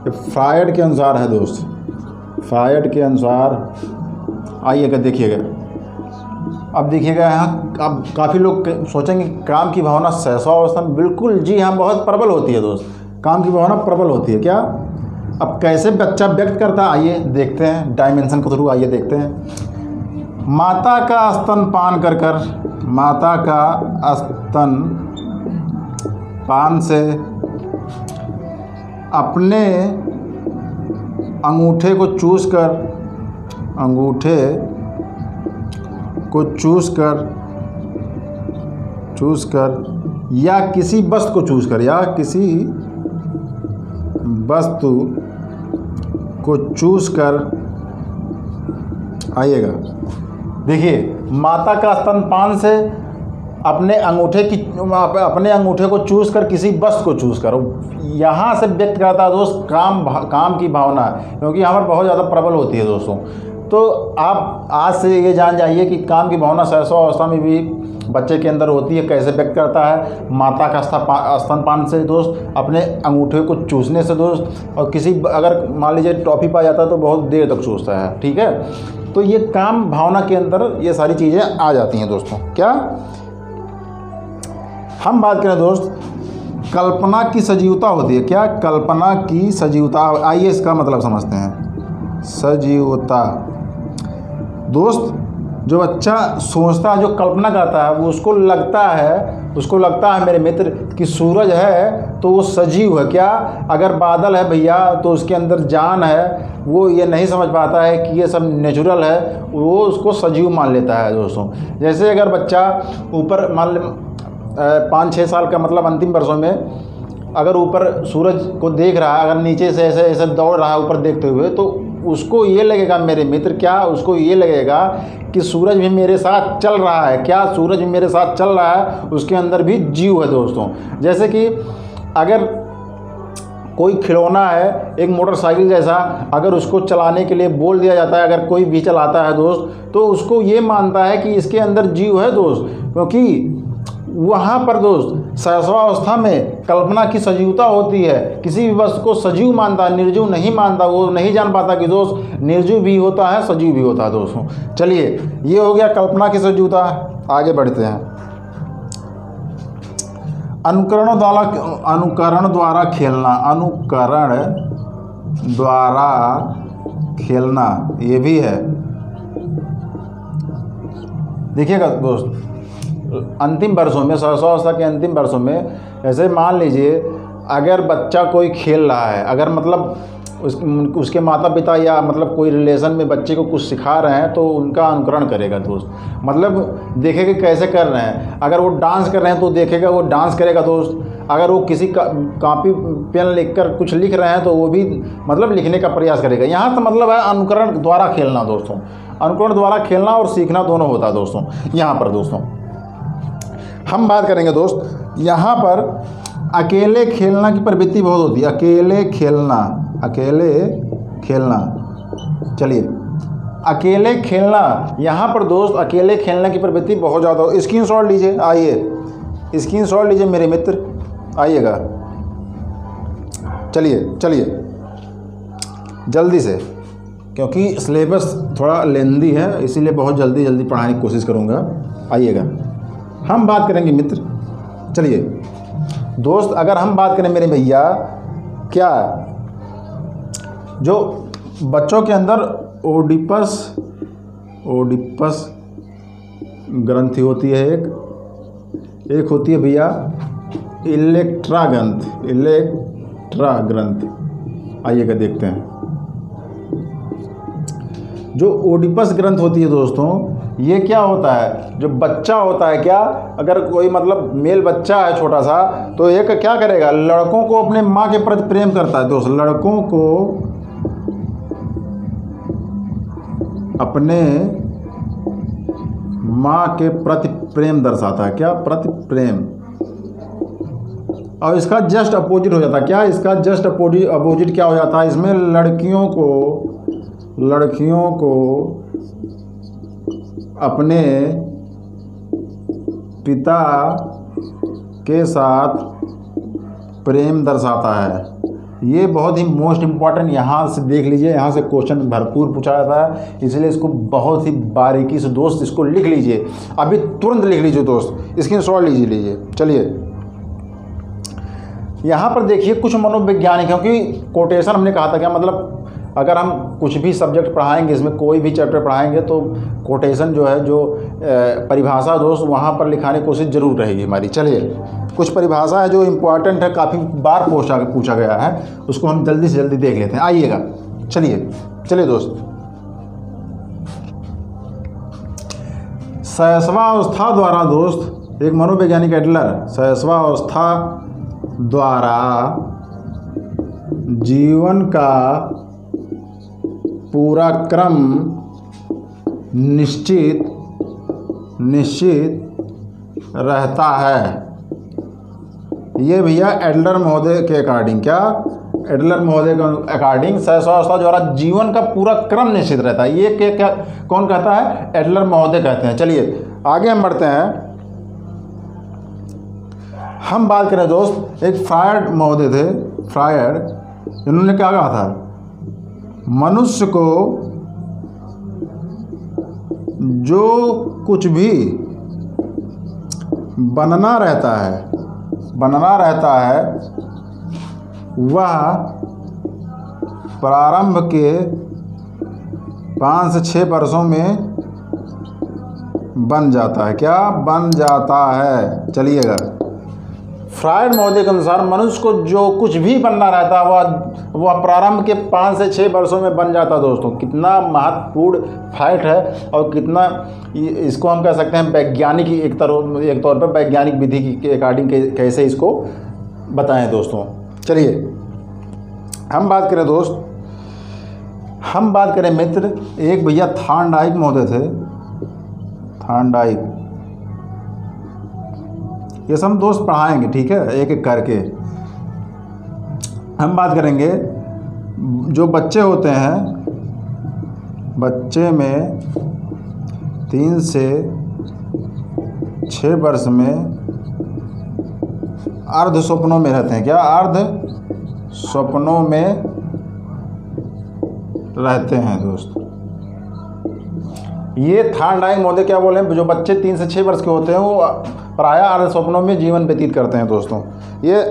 फ्रायड के अनुसार है दोस्त, फ्रायड के अनुसार। आइएगा देखिएगा, अब देखिएगा यहाँ, अब काफ़ी लोग सोचेंगे काम की भावना शैशवावस्था में, बिल्कुल जी हाँ, बहुत प्रबल होती है दोस्त, काम की भावना प्रबल होती है। क्या, अब कैसे बच्चा व्यक्त करता है, आइए देखते हैं, डायमेंशन के थ्रू आइए देखते हैं। माता का स्तनपान माता का स्तनपान से अपने अंगूठे को चूस कर या किसी वस्तु को चूस कर आइएगा, देखिए, माता का स्तनपान से अपने अंगूठे को चूस कर किसी वस्तु को चूस कर, यहाँ से व्यक्त करता है दोस्त काम की भावना, क्योंकि यहाँ पर बहुत ज़्यादा प्रबल होती है दोस्तों। तो आप आज से ये जान जाइए कि काम की भावना शैशवावस्था में भी बच्चे के अंदर होती है। कैसे व्यक्त करता है, माता का स्तनपान से दोस्त, अपने अंगूठे को चूसने से दोस्त, और किसी अगर मान लीजिए टॉफ़ी पा जाता है तो बहुत देर तक चूसता है। ठीक है, तो ये काम भावना के अंदर ये सारी चीज़ें आ जाती हैं दोस्तों। क्या, हम बात करें दोस्त, कल्पना की सजीवता होती है। क्या, कल्पना की सजीवता। आइए इसका मतलब समझते हैं। सजीवता दोस्त, जो बच्चा सोचता है, जो कल्पना करता है, वो उसको लगता है मेरे मित्र कि सूरज है तो वो सजीव है। क्या, अगर बादल है भैया तो उसके अंदर जान है। वो ये नहीं समझ पाता है कि ये सब नेचुरल है, वो उसको सजीव मान लेता है दोस्तों। जैसे अगर बच्चा ऊपर मान 5-6 साल का, मतलब अंतिम वर्षों में, अगर ऊपर सूरज को देख रहा है, अगर नीचे से ऐसे दौड़ रहा है ऊपर देखते हुए, तो उसको ये लगेगा मेरे मित्र, क्या, उसको ये लगेगा कि सूरज भी मेरे साथ चल रहा है। क्या, सूरज भी मेरे साथ चल रहा है, उसके अंदर भी जीव है दोस्तों। जैसे कि अगर कोई खिलौना है, एक मोटरसाइकिल जैसा, अगर उसको चलाने के लिए बोल दिया जाता है, अगर कोई भी चलाता है दोस्त, तो उसको ये मानता है कि इसके अंदर जीव है दोस्त, क्योंकि वहाँ पर दोस्त शैशवावस्था में कल्पना की सजीवता होती है। किसी भी वस्तु को सजीव मानता है, निर्जीव नहीं मानता। वो नहीं जान पाता कि दोस्त निर्जीव भी होता है, सजीव भी होता है दोस्तों। चलिए, ये हो गया कल्पना की सजीवता। आगे बढ़ते हैं। अनुकरण द्वारा खेलना, ये भी है। देखिएगा दोस्त, अंतिम वर्षों में, सहस्रावस्था के अंतिम वर्षों में, ऐसे मान लीजिए अगर बच्चा कोई खेल रहा है, अगर मतलब उसके माता पिता या मतलब कोई रिलेशन में बच्चे को कुछ सिखा रहे हैं तो उनका अनुकरण करेगा दोस्त। मतलब देखेगा कैसे कर रहे हैं। अगर वो डांस कर रहे हैं तो देखेगा वो डांस करेगा दोस्त। अगर वो किसी कॉपी पेन लिखकर कुछ लिख रहे हैं तो वो भी मतलब लिखने का प्रयास करेगा। यहाँ तो मतलब है अनुकरण द्वारा खेलना दोस्तों। अनुकरण द्वारा खेलना और सीखना दोनों होता है दोस्तों। यहाँ पर दोस्तों हम बात करेंगे दोस्त, यहाँ पर अकेले खेलना की प्रवृत्ति बहुत होती है। अकेले खेलना, चलिए अकेले खेलना, यहाँ पर दोस्त अकेले खेलने की प्रवृत्ति बहुत ज़्यादा हो। स्क्रीनशॉट लीजिए, आइए स्क्रीनशॉट लीजिए मेरे मित्र, आइएगा। चलिए जल्दी से, क्योंकि सिलेबस थोड़ा लेंदी है इसीलिए बहुत जल्दी पढ़ाने की कोशिश करूँगा। आइएगा, हम बात करेंगे मित्र। चलिए दोस्त, अगर हम बात करें मेरे भैया, क्या जो बच्चों के अंदर ओडिपस ग्रंथि होती है, एक होती है भैया इलेक्ट्रा ग्रंथि। आइएगा देखते हैं। जो ओडिपस ग्रंथ होती है दोस्तों, ये क्या होता है, जो बच्चा होता है, क्या अगर कोई मतलब मेल बच्चा है छोटा सा, तो एक क्या करेगा, लड़कों को अपने माँ के प्रति प्रेम करता है दोस्त। लड़कों को अपने माँ के प्रति प्रेम दर्शाता है। क्या, प्रति प्रेम। और इसका जस्ट अपोजिट हो जाता है। क्या, इसका जस्ट अपोजिट क्या हो जाता है, इसमें लड़कियों को अपने पिता के साथ प्रेम दर्शाता है। ये बहुत ही मोस्ट इम्पॉर्टेंट, यहाँ से देख लीजिए, यहाँ से क्वेश्चन भरपूर पूछा जाता है, इसलिए इसको बहुत ही बारीकी से दोस्त इसको लिख लीजिए। अभी तुरंत लिख लीजिए दोस्त, स्क्रीनशॉट लीजिए। चलिए यहाँ पर देखिए कुछ मनोवैज्ञानिक, क्योंकि कोटेशन हमने कहा था, क्या मतलब अगर हम कुछ भी सब्जेक्ट पढ़ाएंगे, इसमें कोई भी चैप्टर पढ़ाएंगे तो कोटेशन जो है, जो परिभाषा दोस्त वहाँ पर लिखाने की कोशिश जरूर रहेगी हमारी। चलिए कुछ परिभाषा है जो इम्पोर्टेंट है, काफ़ी बार पूछा गया है, उसको हम जल्दी से जल्दी देख लेते हैं। आइएगा, चलिए दोस्त। शैशवावस्था द्वारा दोस्त, एक मनोवैज्ञानिक एडलर, शैशवावस्था द्वारा जीवन का पूरा क्रम निश्चित रहता है। ये भैया एडलर महोदय के अकॉर्डिंग, क्या एडलर महोदय के अकॉर्डिंग शैशवावस्था द्वारा जीवन का पूरा क्रम निश्चित रहता है। ये क्या कौन कहता है, एडलर महोदय कहते हैं। चलिए आगे हम बढ़ते हैं। हम बात करें दोस्त, एक फ्रायड महोदय थे, फ्रायड, इन्होंने क्या कहा था, मनुष्य को जो कुछ भी बनना रहता है वह प्रारंभ के 5 से 6 वर्षों में बन जाता है। क्या, बन जाता है। चलिएगा, फ्रायड महोदय के अनुसार मनुष्य को जो कुछ भी बनना रहता है वह प्रारंभ के 5 से 6 वर्षों में बन जाता है। दोस्तों कितना महत्वपूर्ण फैक्ट है, और कितना इसको हम कह सकते हैं वैज्ञानिक, एक तौर पर वैज्ञानिक विधि के अकॉर्डिंग कैसे इसको बताएं दोस्तों। चलिए हम बात करें दोस्त, हम बात करें मित्र, एक भैया थॉर्नडाइक महोदय थे, थॉर्नडाइक। ये सब दोस्त पढ़ाएंगे, ठीक है, एक एक करके। हम बात करेंगे जो बच्चे होते हैं, बच्चे में 3 से 6 वर्ष में अर्ध स्वप्नों में रहते हैं। क्या, अर्ध स्वप्नों में रहते हैं दोस्त। ये थॉर्नडाइक महोदय क्या बोले, जो बच्चे 3 से 6 वर्ष के होते हैं वो प्रायः आर्य स्वप्नों में जीवन व्यतीत करते हैं दोस्तों। ये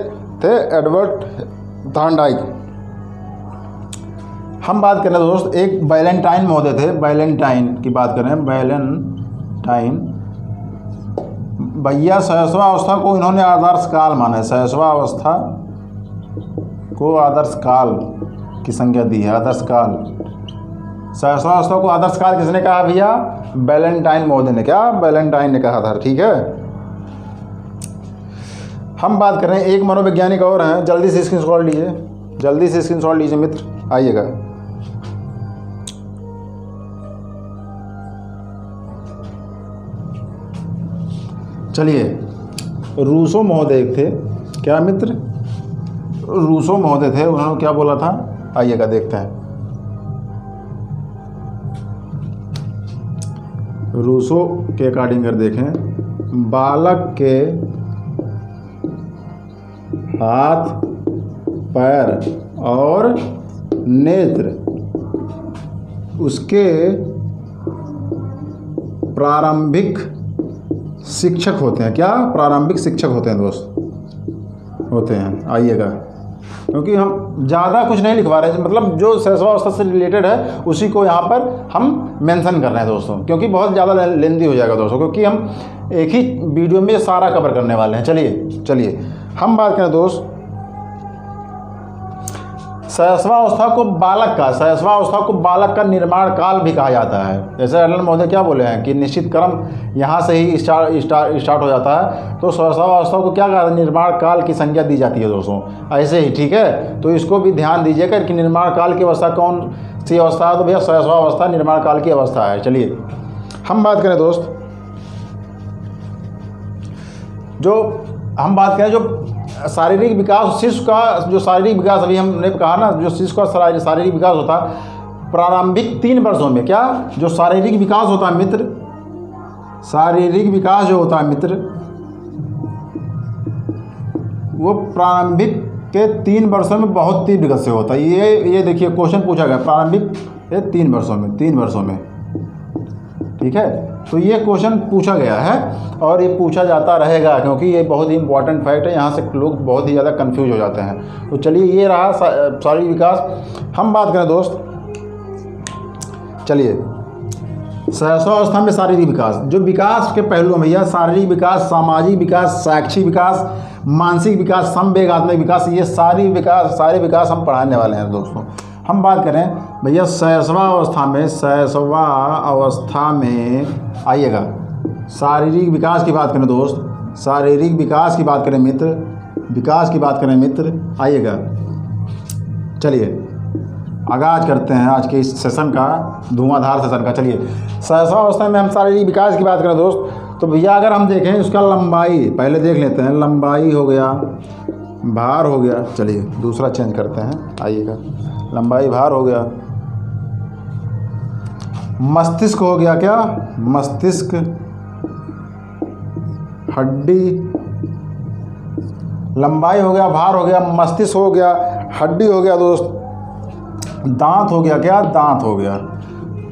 थे एडवर्ड थॉर्नडाइक। हम बात करें दोस्त, एक वैलेंटाइन महोदय थे, वैलेंटाइन की बात करें, वैलेंटाइन भैया शैशवावस्था को इन्होंने आदर्श काल माना है, शैशवावस्था को आदर्श काल की संज्ञा दी है, आदर्श काल। शैशवावस्था को आदर्श काल किसने कहा भैया? वैलेंटाइन महोदय ने, क्या वैलेंटाइन ने कहा था, ठीक है। हम बात करें एक मनोवैज्ञानिक और हैं, जल्दी से स्क्रीनशॉट लीजिए, जल्दी से स्क्रीनशॉट लीजिए मित्र, आइएगा। चलिए, रूसो महोदय थे, क्या मित्र? रूसो महोदय थे, उन्होंने क्या बोला था, आइएगा देखते हैं। रूसो के अकॉर्डिंग अगर देखें, बालक के हाथ, पैर और नेत्र उसके प्रारंभिक शिक्षक होते हैं, क्या? प्रारंभिक शिक्षक होते हैं दोस्त, होते हैं। आइएगा, क्योंकि हम ज़्यादा कुछ नहीं लिखवा रहे हैं, मतलब जो शैशवावस्था से रिलेटेड है उसी को यहाँ पर हम मेंशन कर रहे हैं दोस्तों, क्योंकि बहुत ज़्यादा लेंदी हो जाएगा दोस्तों, क्योंकि हम एक ही वीडियो में सारा कवर करने वाले हैं। चलिए हम बात करें दोस्त, शैशवावस्था को बालक का निर्माण काल भी कहा जाता है। जैसे एलन महोदय क्या बोले हैं कि निश्चित क्रम यहाँ से ही स्टार्ट हो जाता है, तो शैशवावस्था को क्या कहा, निर्माण काल की संज्ञा दी जाती है दोस्तों, ऐसे ही, ठीक है। तो इसको भी ध्यान दीजिएगा कि निर्माण काल की अवस्था कौन सी अवस्था है, तो भैया शैशवावस्था निर्माण काल की अवस्था है। चलिए हम बात करें दोस्त, जो शारीरिक विकास, शिशु का जो शारीरिक विकास, अभी हमने कहा ना, जो शिशु का शारीरिक विकास होता है प्रारंभिक 3 वर्षों में, क्या? जो शारीरिक विकास होता है मित्र, शारीरिक विकास जो होता है मित्र, वो प्रारंभिक के 3 वर्षों में बहुत तीव्र गति से होता है। ये देखिए क्वेश्चन पूछा गया, प्रारंभिक 3 वर्षों में, ठीक है। तो ये क्वेश्चन पूछा गया है और ये पूछा जाता रहेगा, क्योंकि ये बहुत ही इंपॉर्टेंट फैक्ट है, यहाँ से लोग बहुत ही ज़्यादा कंफ्यूज हो जाते हैं। तो चलिए, ये रहा शारीरिक विकास। हम बात करें दोस्त, चलिए शैशवावस्था में शारीरिक विकास, जो विकास के पहलू हैं भैया, शारीरिक विकास, सामाजिक विकास, शैक्षिक विकास, मानसिक विकास, संवेगात्मक विकास, ये सारे विकास हम पढ़ाने वाले हैं दोस्तों। हम बात करें भैया शैशवावस्था में आइएगा, शारीरिक विकास की बात करें दोस्त, शारीरिक विकास की बात करें मित्र, विकास की बात करें मित्र, आइएगा। चलिए आगाज करते हैं आज के इस सेशन का, धुआंधार सेशन का। चलिए, शैशवावस्था में हम शारीरिक विकास की बात करें दोस्त, तो भैया अगर हम देखें उसका लंबाई पहले देख लेते हैं, लंबाई हो गया, भार हो गया, चलिए दूसरा चेंज करते हैं, आइएगा। लंबाई, भार हो गया, मस्तिष्क हो गया, क्या? मस्तिष्क, हड्डी, लंबाई हो गया, भार हो गया, मस्तिष्क हो गया, हड्डी हो गया दोस्त, दांत हो गया, क्या? दांत हो गया।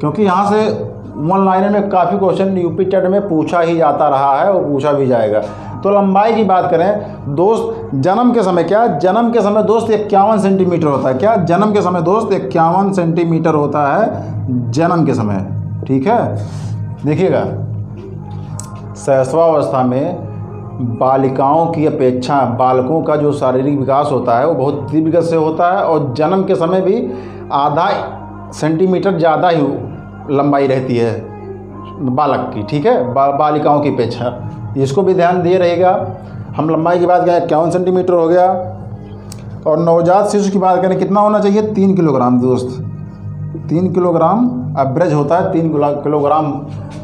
क्योंकि यहाँ से वन लाइनर में काफ़ी क्वेश्चन यूपी टेट में पूछा ही जाता रहा है और पूछा भी जाएगा। तो लंबाई की बात करें दोस्त, जन्म के समय, क्या? जन्म के समय दोस्त 51 सेंटीमीटर होता है, क्या? जन्म के समय दोस्त 51 सेंटीमीटर होता है जन्म के समय, ठीक है। देखिएगा, शैशवावस्था में बालिकाओं की अपेक्षा बालकों का जो शारीरिक विकास होता है वो बहुत तीव्र गति से होता है, और जन्म के समय भी आधा सेंटीमीटर ज़्यादा ही लंबाई रहती है बालक की, ठीक है, बालिकाओं की अपेक्षा। इसको भी ध्यान दिए रहेगा। हम लंबाई की बात करें 51 सेंटीमीटर हो गया, और नवजात शिशु की बात करें कितना होना चाहिए? 3 किलोग्राम दोस्त, 3 किलोग्राम एवरेज होता है। 3 किलोग्राम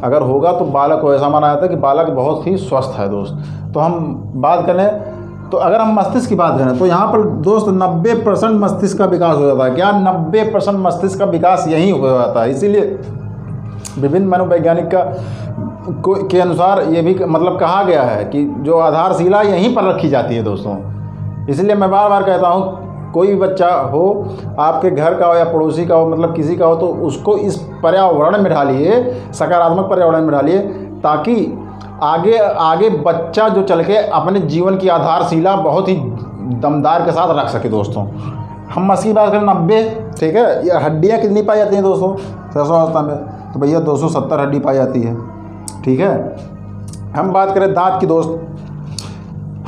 अगर होगा तो बालक को ऐसा माना जाता है कि बालक बहुत ही स्वस्थ है दोस्त। तो हम बात करें तो अगर हम मस्तिष्क की बात करें तो यहाँ पर दोस्त 90% मस्तिष्क का विकास हो जाता है, क्या? 90% मस्तिष्क का विकास यहीं हो जाता है। इसीलिए विभिन्न मनोवैज्ञानिक के अनुसार ये भी मतलब कहा गया है कि जो आधारशिला यहीं पर रखी जाती है दोस्तों। इसलिए मैं बार बार कहता हूँ कोई भी बच्चा हो, आपके घर का हो या पड़ोसी का हो, मतलब किसी का हो, तो उसको इस पर्यावरण में ढालिए, सकारात्मक पर्यावरण में ढालिए, ताकि आगे आगे बच्चा जो चल के अपने जीवन की आधारशिला बहुत ही दमदार के साथ रख सके। दोस्तों हम 80 बात करें 90, ठीक है। ये हड्डियाँ कितनी पाई जाती हैं दोस्तों शिशुअवस्था में? तो भैया 270 हड्डी पाई जाती है, ठीक है। हम बात करें दांत की दोस्त,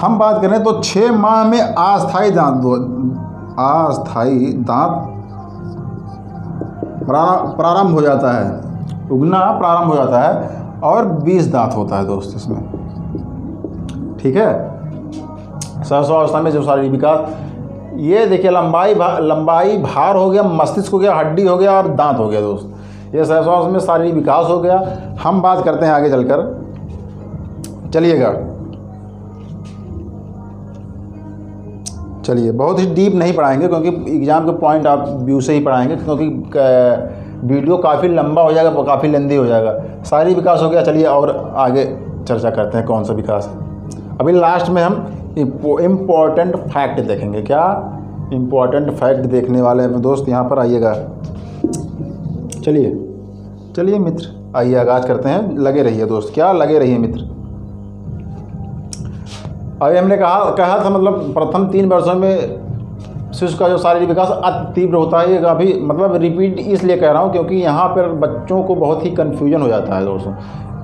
हम बात करें तो 6 माह में अस्थायी दांत प्रारंभ हो जाता है, उगना प्रारंभ हो जाता है, और 20 दांत होता है दोस्त इसमें, ठीक है। शिशुअवस्था में जो शारीरिक विकास, ये देखिए लंबाई भार हो गया, मस्तिष्क हो गया, हड्डी हो गया और दांत हो गया दोस्त। ये शिशुअवस्था में शारीरिक विकास हो गया। हम बात करते हैं आगे चलकर, चलिए बहुत ही डीप नहीं पढ़ाएंगे, क्योंकि एग्ज़ाम के पॉइंट आप व्यू से ही पढ़ाएंगे, क्योंकि वीडियो काफ़ी लंबा हो जाएगा, काफ़ी लेंदी हो जाएगा। शारीरिक विकास हो गया, चलिए और आगे चर्चा करते हैं कौन सा विकास है। अभी लास्ट में हम इम्पोर्टेंट फैक्ट देखेंगे। क्या इम्पोर्टेंट फैक्ट देखने वाले हैं दोस्त? यहाँ पर आइएगा, चलिए मित्र, आइए आगाज़ करते हैं। लगे रहिए दोस्त, क्या लगे रहिए मित्र। अभी हमने कहा था मतलब प्रथम 3 वर्षों में शिशु का जो शारीरिक विकास अति तीव्र होता है। ये काफ़ी मतलब रिपीट इसलिए कह रहा हूँ क्योंकि यहाँ पर बच्चों को बहुत ही कन्फ्यूजन हो जाता है दोस्तों।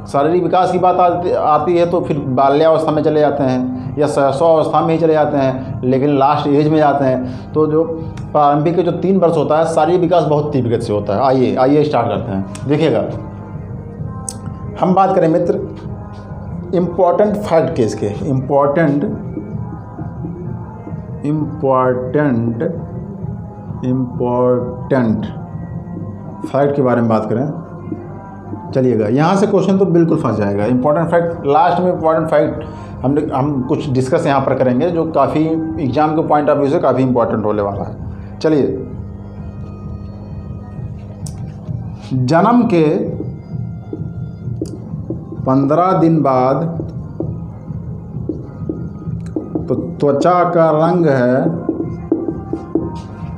शारीरिक विकास की बात आती है तो फिर बाल्यावस्था में चले जाते हैं या शिशुअवस्था में ही चले जाते हैं, लेकिन लास्ट एज में जाते हैं। तो जो प्रारंभिक जो 3 वर्ष होता है, शारीरिक विकास बहुत तीव्र गति से होता है। आइए स्टार्ट करते हैं। देखिएगा, हम बात करें मित्र इम्पॉर्टेंट फैक्ट केस के, इम्पॉर्टेंट फैक्ट के बारे में बात करें। चलिएगा, यहाँ से क्वेश्चन तो बिल्कुल फंस जाएगा। इम्पॉर्टेंट फैक्ट लास्ट में, इम्पॉर्टेंट फैक्ट हम कुछ डिस्कस यहाँ पर करेंगे जो काफ़ी एग्जाम के पॉइंट ऑफ व्यू से काफ़ी इम्पॉर्टेंट होने वाला है। चलिए, जन्म के 15 दिन बाद तो त्वचा का रंग है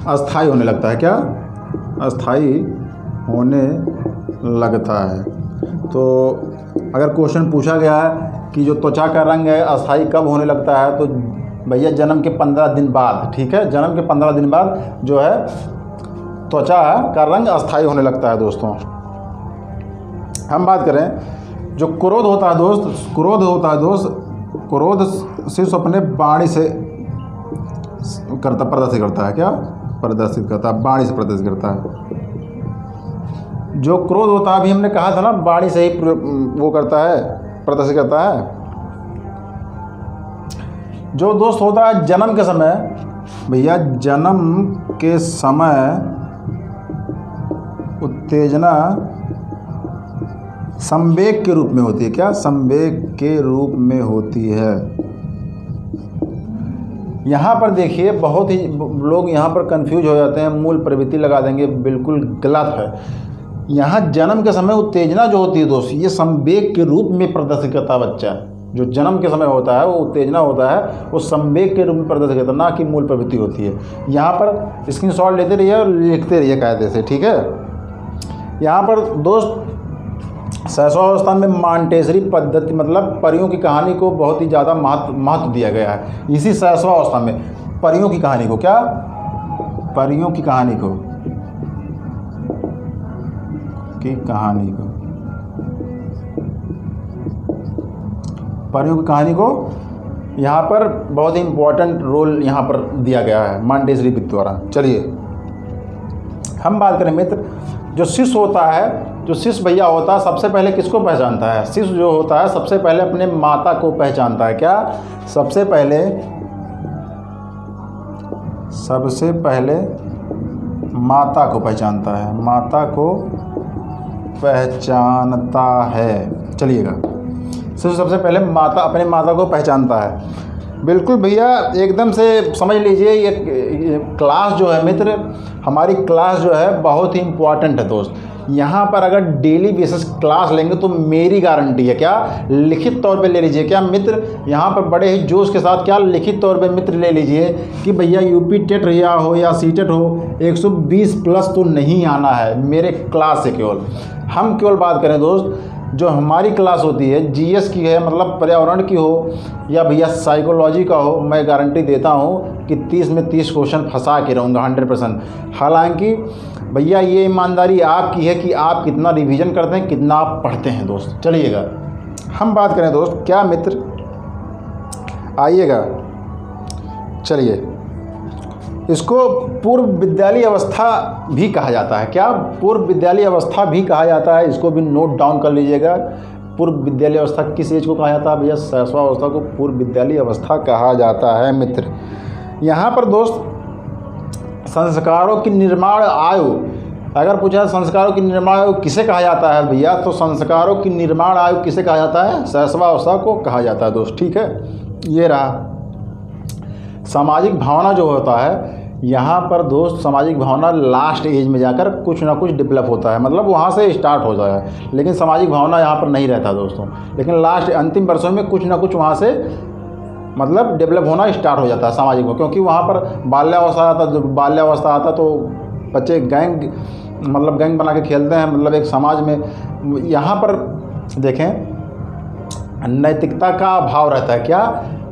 अस्थायी होने लगता है। क्या? अस्थायी होने लगता है। तो अगर क्वेश्चन पूछा गया है कि जो त्वचा का रंग है अस्थायी कब होने लगता है, तो भैया जन्म के 15 दिन बाद, ठीक है। जन्म के 15 दिन बाद जो है त्वचा का रंग अस्थायी होने लगता है दोस्तों। हम बात करें जो क्रोध होता है दोस्त, क्रोध शिशु अपने वाणी से प्रदर्शित करता है। क्या प्रदर्शित करता है? वाणी से प्रदर्शित करता है। जो क्रोध होता है, अभी हमने कहा था ना, वाणी से ही वो करता है, प्रदर्शित करता है। जो दोस्त होता है जन्म के समय, भैया जन्म के समय उत्तेजना संवेग के रूप में होती है। क्या? संवेग के रूप में होती है। यहाँ पर देखिए बहुत ही लोग यहाँ पर कंफ्यूज हो जाते हैं, मूल प्रवृत्ति लगा देंगे, बिल्कुल गलत है। यहाँ जन्म के समय उत्तेजना जो होती है दोस्त, ये संवेग के रूप में प्रदर्शित करता है बच्चा। जो जन्म के समय होता है वो उत्तेजना होता है, वो संवेग के रूप में प्रदर्शित करता है, ना कि मूल प्रवृत्ति होती है। यहाँ पर स्क्रीनशॉट लेते रहिए और लिखते रहिए कायदे से, ठीक है। यहाँ पर दोस्त शिशुअवस्था में मॉन्टेसरी पद्धति मतलब परियों की कहानी को बहुत ही ज़्यादा महत्व दिया गया है। इसी शिशुअवस्था में परियों की कहानी को, क्या परियों की कहानी को परियों की कहानी को यहाँ पर बहुत ही इम्पोर्टेंट रोल यहाँ पर दिया गया है मॉन्टेसरी द्वारा। चलिए हम बात करें मित्र, जो शिशु होता है, जो शिशु भैया होता है, सबसे पहले किसको पहचानता है? शिशु जो होता है सबसे पहले अपने माता को पहचानता है। क्या? सबसे पहले माता को पहचानता है, माता को पहचानता है। चलिएगा, शिशु सबसे पहले अपने माता को पहचानता है। बिल्कुल भैया, एकदम से समझ लीजिए ये क्लास जो है मित्र, हमारी क्लास जो है बहुत ही इम्पोर्टेंट है दोस्त। यहाँ पर अगर डेली बेसिस क्लास लेंगे तो मेरी गारंटी है, क्या लिखित तौर पे ले लीजिए क्या मित्र, यहाँ पर बड़े ही जोश के साथ क्या लिखित तौर पे मित्र ले लीजिए कि भैया यूपी टेट या हो या सीटेट हो 120 प्लस तो नहीं आना है मेरे क्लास से। केवल हम केवल बात करें दोस्त, जो हमारी क्लास होती है जीएस की है, मतलब पर्यावरण की हो या भैया साइकोलॉजी का हो, मैं गारंटी देता हूँ कि 30 में 30 क्वेश्चन फंसा के रहूँगा 100%। हालांकि भैया ये ईमानदारी आपकी है कि आप कितना रिवीजन करते हैं, कितना आप पढ़ते हैं दोस्त। चलिएगा हम बात करें दोस्त, क्या मित्र आइएगा, चलिए इसको पूर्व विद्यालय अवस्था भी कहा जाता है। क्या पूर्व विद्यालय अवस्था भी कहा जाता है, इसको भी नोट डाउन कर लीजिएगा। पूर्व विद्यालय अवस्था किस एज को कहा जाता है भैया? शैशवावस्था को पूर्व विद्यालय अवस्था कहा जाता है मित्र। यहाँ पर दोस्त संस्कारों की निर्माण आयु, अगर पूछा संस्कारों की निर्माण आयु किसे कहा जाता है भैया, तो संस्कारों की निर्माण आयु किसे कहा जाता है? शैशवावस्था को कहा जाता है दोस्त। ठीक है, ये रहा। सामाजिक भावना जो होता है यहाँ पर दोस्त, सामाजिक भावना लास्ट एज में जाकर कुछ ना कुछ डेवलप होता है, मतलब वहाँ से स्टार्ट हो जाए, लेकिन सामाजिक भावना यहाँ पर नहीं रहता दोस्तों, लेकिन लास्ट अंतिम वर्षों में कुछ ना कुछ वहाँ से मतलब डेवलप होना स्टार्ट हो जाता है सामाजिक, क्योंकि वहाँ पर बाल्यावस्था आता, जब बाल्यावस्था आता तो बच्चे गैंग मतलब गैंग बना के खेलते हैं, मतलब एक समाज में। यहाँ पर देखें नैतिकता का अभाव रहता है। क्या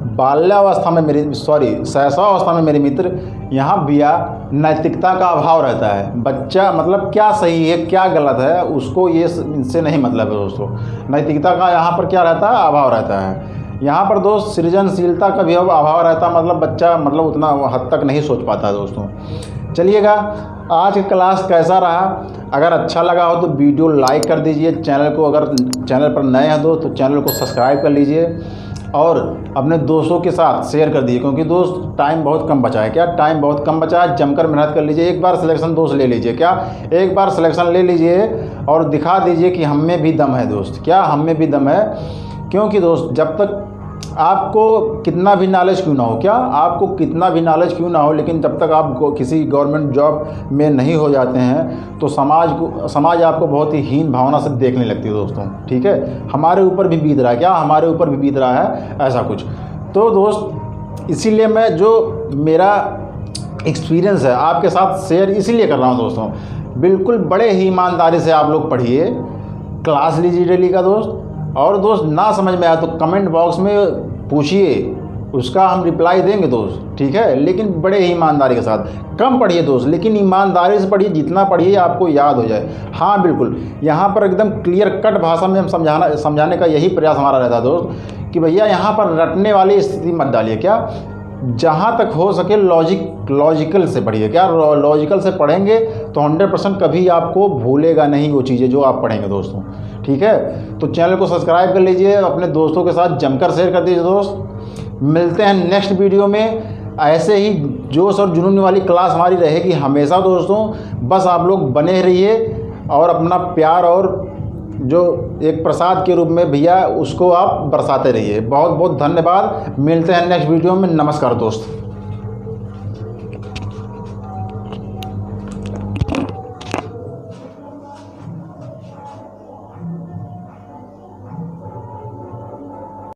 बाल्यावस्था में शैशवावस्था में मेरे मित्र यहाँ भैया नैतिकता का अभाव रहता है। बच्चा मतलब क्या सही है क्या गलत है उसको ये इनसे नहीं मतलब है दोस्तों। नैतिकता का यहाँ पर क्या रहता है? अभाव रहता है। यहाँ पर दोस्त सृजनशीलता का भी अभाव रहता है, मतलब बच्चा मतलब उतना हद तक नहीं सोच पाता है दोस्तों। चलिएगा आज की क्लास कैसा रहा? अगर अच्छा लगा हो तो वीडियो लाइक कर दीजिए, चैनल को अगर चैनल पर नए हैं दोस्त तो चैनल को सब्सक्राइब कर लीजिए और अपने दोस्तों के साथ शेयर कर दीजिए, क्योंकि दोस्त टाइम बहुत कम बचा है। क्या टाइम बहुत कम बचा है, जमकर मेहनत कर लीजिए। एक बार सिलेक्शन दोस्त ले लीजिए, क्या एक बार सिलेक्शन ले लीजिए और दिखा दीजिए कि हम में भी दम है दोस्त। क्या हम में भी दम है? क्योंकि दोस्त जब तक आपको कितना भी नॉलेज क्यों ना हो, क्या आपको कितना भी नॉलेज क्यों ना हो, लेकिन जब तक आप किसी गवर्नमेंट जॉब में नहीं हो जाते हैं तो समाज आपको बहुत ही हीन भावना से देखने लगती है दोस्तों। ठीक है, हमारे ऊपर भी बीत रहा है, क्या हमारे ऊपर भी बीत रहा है ऐसा कुछ। तो दोस्त इसीलिए मैं जो मेरा एक्सपीरियंस है आपके साथ शेयर इसीलिए कर रहा हूँ दोस्तों। बिल्कुल बड़े ही ईमानदारी से आप लोग पढ़िए, क्लास लीजिए डेली का दोस्त। और दोस्त ना समझ में आया तो कमेंट बॉक्स में पूछिए, उसका हम रिप्लाई देंगे दोस्त। ठीक है, लेकिन बड़े ही ईमानदारी के साथ। कम पढ़िए दोस्त, लेकिन ईमानदारी से पढ़िए, जितना पढ़िए आपको याद हो जाए। हाँ बिल्कुल, यहाँ पर एकदम क्लियर कट भाषा में हम समझाने का यही प्रयास हमारा रहता है दोस्त कि भैया यहाँ पर रटने वाली स्थिति मत डालिए। क्या जहाँ तक हो सके लॉजिकल से पढ़िए। क्या लॉजिकल से पढ़ेंगे तो 100% कभी आपको भूलेगा नहीं वो चीज़ें जो आप पढ़ेंगे दोस्तों। ठीक है, तो चैनल को सब्सक्राइब कर लीजिए, अपने दोस्तों के साथ जमकर शेयर कर दीजिए दोस्त। मिलते हैं नेक्स्ट वीडियो में। ऐसे ही जोश और जुनून वाली क्लास हमारी रहेगी हमेशा दोस्तों। बस आप लोग बने रहिए और अपना प्यार और जो एक प्रसाद के रूप में भैया उसको आप बरसाते रहिए। बहुत बहुत धन्यवाद। मिलते हैं नेक्स्ट वीडियो में। नमस्कार दोस्त।